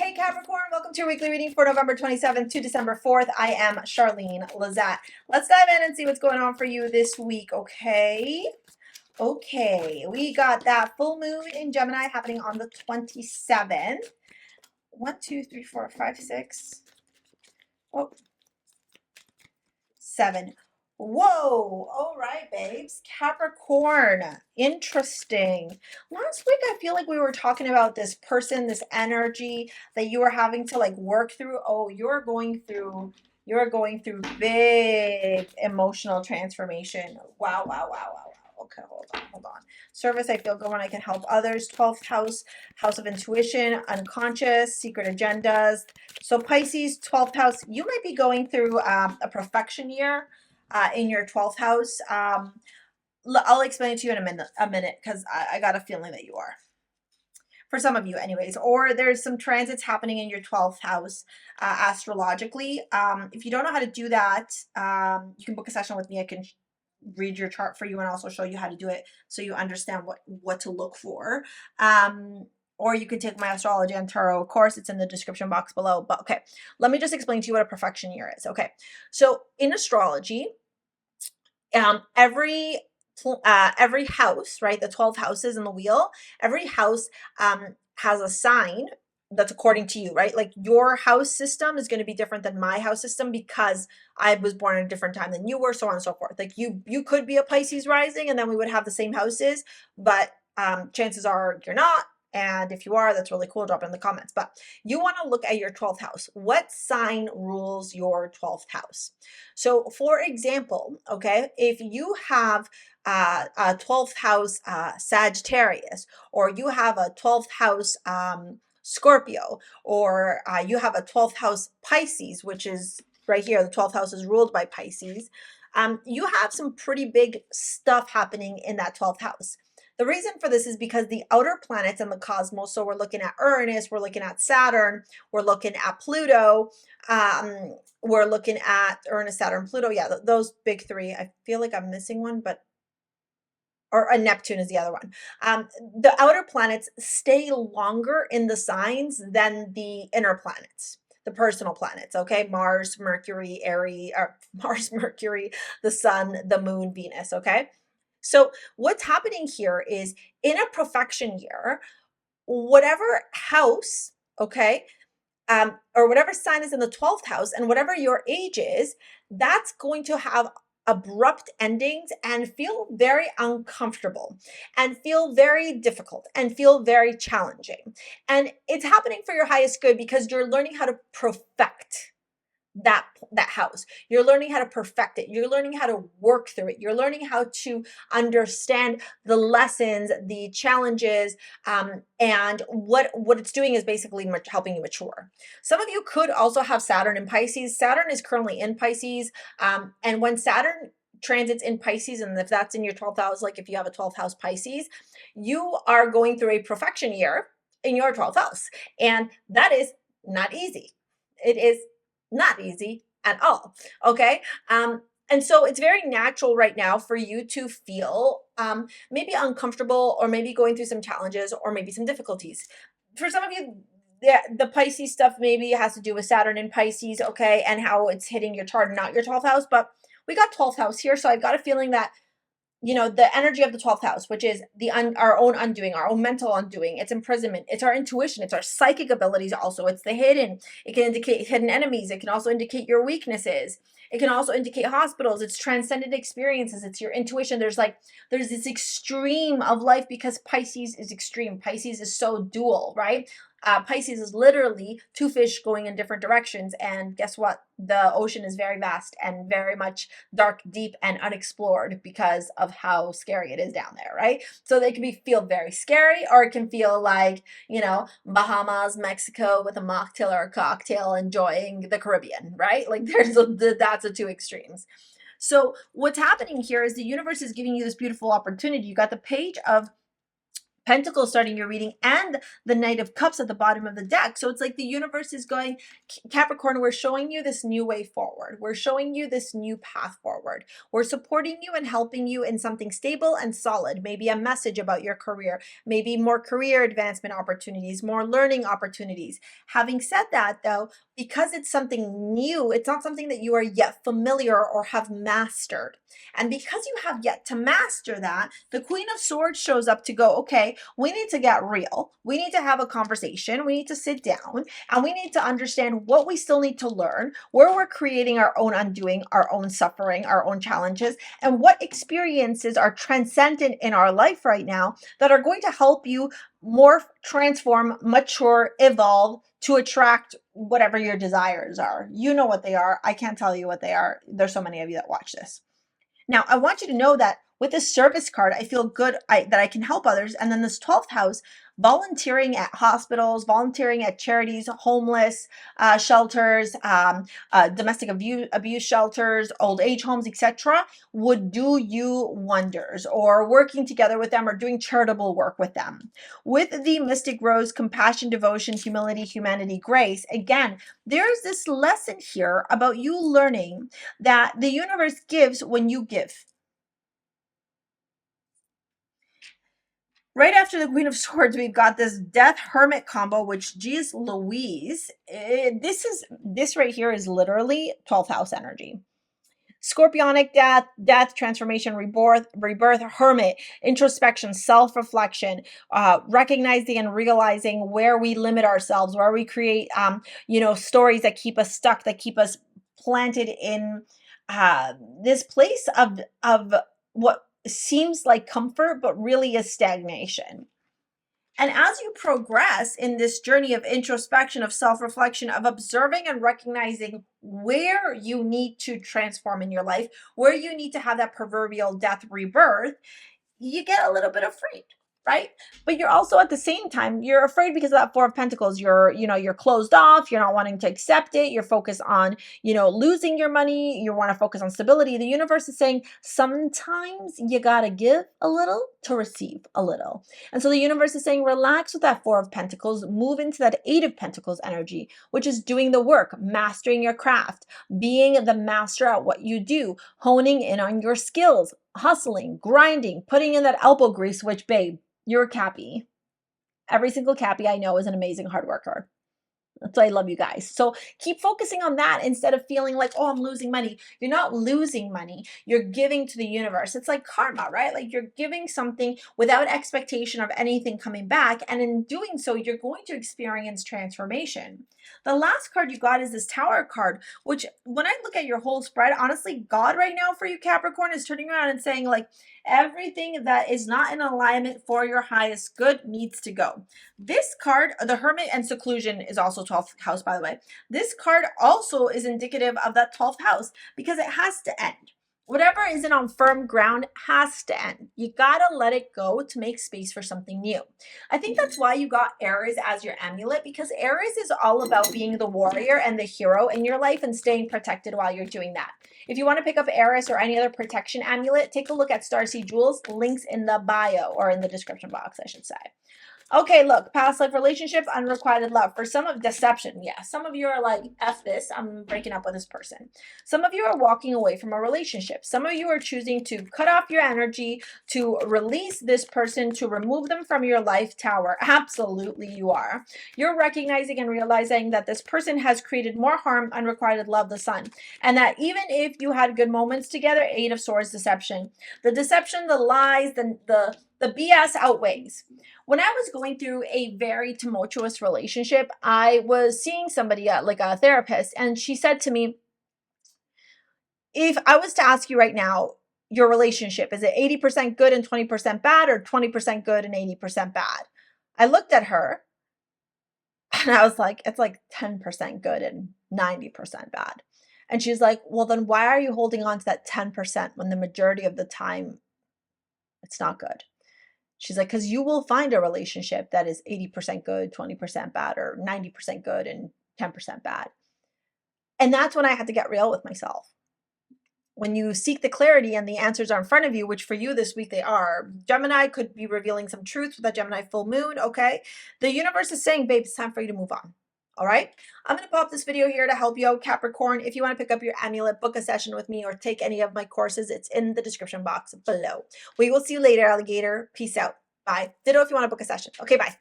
Hey Capricorn, welcome to your weekly reading for November 27th to December 4th. I am Charlene, Lizette. Let's dive in and see what's going on for you this week, okay? Okay, we got that full moon in Gemini happening on the 27th. 1, 2, 3, 4, 5, 6. Oh, 7. Whoa, all right, babes. Capricorn, interesting. Last week, I feel like we were talking about this person, this energy that you were having to like work through. Oh, you're going through big emotional transformation. Wow, wow, wow, wow, wow. Okay, hold on. Service, I feel good when I can help others. 12th house, house of intuition, unconscious, secret agendas. So Pisces, 12th house, you might be going through a perfection year in your 12th house. I'll explain it to you in a minute because I got a feeling that you are. For some of you anyways, or there's some transits happening in your 12th house astrologically. If you don't know how to do that, you can book a session with me. I can read your chart for you and also show you how to do it so you understand what to look for. Or you can take my astrology and tarot course. It's in the description box below. But okay, let me just explain to you what a perfection year is. Okay, so in astrology, every house, right, the 12 houses in the wheel, every house has a sign that's according to you, right? Like your house system is going to be different than my house system because I was born at a different time than you were, so on and so forth. Like you could be a Pisces rising and then we would have the same houses, but chances are you're not. And if you are, that's really cool. Drop it in the comments. But you want to look at your 12th house. What sign rules your 12th house? So for example, okay, if you have a 12th house Sagittarius, or you have a 12th house Scorpio, or you have a 12th house Pisces, which is right here, the 12th house is ruled by Pisces, you have some pretty big stuff happening in that 12th house. The reason for this is because the outer planets in the cosmos, so we're looking at Uranus, we're looking at Saturn, we're looking at Pluto, we're looking at Uranus, Saturn, Pluto. Yeah, those big three. I feel like I'm missing one, but or Neptune is the other one. The outer planets stay longer in the signs than the inner planets, the personal planets, okay? Mars, Mercury, Aries, or Mars, Mercury, the Sun, the Moon, Venus, okay? So what's happening here is in a perfection year, whatever house, okay, or whatever sign is in the 12th house and whatever your age is, that's going to have abrupt endings and feel very uncomfortable and feel very difficult and feel very challenging. And it's happening for your highest good because you're learning how to perfect that house. You're learning how to perfect it. You're learning how to work through it. You're learning how to understand the lessons, the challenges, and what it's doing is basically helping you mature. Some of you could also have Saturn in Pisces. Saturn is currently in Pisces, and when Saturn transits in Pisces, and if that's in your 12th house, like if you have a 12th house Pisces, you are going through a perfection year in your 12th house, and that is not easy. It is not easy at all, okay? And so it's very natural right now for you to feel maybe uncomfortable or maybe going through some challenges or maybe some difficulties. For some of you, the Pisces stuff maybe has to do with Saturn in Pisces, okay, and how it's hitting your chart, not your 12th house, but we got 12th house here, so I've got a feeling that you know, the energy of the 12th house, which is our own undoing, our own mental undoing, it's imprisonment, it's our intuition, it's our psychic abilities also, it's the hidden. It can indicate hidden enemies. It can also indicate your weaknesses. It can also indicate hospitals. It's transcendent experiences. It's your intuition. There's this extreme of life because Pisces is extreme. Pisces is so dual, right? Pisces is literally two fish going in different directions. And guess what? The ocean is very vast and very much dark, deep, and unexplored because of how scary it is down there, right? So they can feel very scary, or it can feel like, you know, Bahamas, Mexico with a mocktail or a cocktail enjoying the Caribbean, right? Like that's the two extremes. So what's happening here is the universe is giving you this beautiful opportunity. You got the Page of Pentacles starting your reading, and the Knight of Cups at the bottom of the deck. So it's like the universe is going, Capricorn, we're showing you this new way forward. We're showing you this new path forward. We're supporting you and helping you in something stable and solid. Maybe a message about your career, maybe more career advancement opportunities, more learning opportunities. Having said that, though, because it's something new, it's not something that you are yet familiar or have mastered. And because you have yet to master that, the Queen of Swords shows up to go, okay, we need to get real. We need to have a conversation. We need to sit down and we need to understand what we still need to learn, where we're creating our own undoing, our own suffering, our own challenges, and what experiences are transcendent in our life right now that are going to help you morph, transform, mature, evolve to attract whatever your desires are. You know what they are. I can't tell you what they are. There's so many of you that watch this. Now, I want you to know that with this service card, I feel good that I can help others. And then this 12th house, volunteering at hospitals, volunteering at charities, homeless shelters, domestic abuse shelters, old age homes, etc., would do you wonders, or working together with them or doing charitable work with them. With the Mystic Rose, compassion, devotion, humility, humanity, grace, again, there's this lesson here about you learning that the universe gives when you give. Right after the Queen of Swords, we've got this Death Hermit combo, which, geez Louise, this right here is literally 12th house energy. Scorpionic death, transformation, rebirth, hermit, introspection, self-reflection, recognizing and realizing where we limit ourselves, where we create, stories that keep us stuck, that keep us planted in this place of what seems like comfort, but really is stagnation. And as you progress in this journey of introspection, of self-reflection, of observing and recognizing where you need to transform in your life, where you need to have that proverbial death rebirth, you get a little bit afraid, right? But you're also at the same time, you're afraid because of that Four of Pentacles. You're closed off. You're not wanting to accept it. You're focused on, losing your money. You want to focus on stability. The universe is saying sometimes you got to give a little to receive a little. And so the universe is saying, relax with that Four of Pentacles, move into that Eight of Pentacles energy, which is doing the work, mastering your craft, being the master at what you do, honing in on your skills, hustling, grinding, putting in that elbow grease, which, babe, you're a Cappy. Every single Cappy I know is an amazing hard worker. That's why I love you guys. So keep focusing on that instead of feeling like, oh, I'm losing money. You're not losing money. You're giving to the universe. It's like karma, right? Like you're giving something without expectation of anything coming back. And in doing so, you're going to experience transformation. The last card you got is this Tower card, which when I look at your whole spread, honestly, God right now for you, Capricorn, is turning around and saying like, everything that is not in alignment for your highest good needs to go. This card, the Hermit and Seclusion, is also 12th house, by the way. This card also is indicative of that 12th house because it has to end. Whatever isn't on firm ground has to end. You gotta let it go to make space for something new. I think that's why you got Aries as your amulet, because Aries is all about being the warrior and the hero in your life and staying protected while you're doing that. If you want to pick up Aries or any other protection amulet, take a look at STARSEA Jewels. Links in the bio, or in the description box, I should say. Okay, look, past life relationship, unrequited love. For some of deception, yeah. Some of you are like, F this, I'm breaking up with this person. Some of you are walking away from a relationship. Some of you are choosing to cut off your energy, to release this person, to remove them from your life tower. Absolutely you are. You're recognizing and realizing that this person has created more harm, unrequited love, the Sun. And that even if you had good moments together, Eight of Swords, deception. The deception, the lies, the BS outweighs. When I was going through a very tumultuous relationship, I was seeing somebody, like a therapist, and she said to me, if I was to ask you right now, your relationship, is it 80% good and 20% bad, or 20% good and 80% bad? I looked at her and I was like, it's like 10% good and 90% bad. And she's like, well, then why are you holding on to that 10% when the majority of the time it's not good? She's like, because you will find a relationship that is 80% good, 20% bad, or 90% good and 10% bad. And that's when I had to get real with myself. when you seek the clarity and the answers are in front of you, which for you this week they are, Gemini could be revealing some truth with that Gemini full moon, okay? The universe is saying, babe, it's time for you to move on. All right, I'm going to pop this video here to help you out, Capricorn. If you want to pick up your amulet, book a session with me, or take any of my courses, it's in the description box below. We will see you later, alligator. Peace out. Bye. Ditto if you want to book a session. Okay, bye.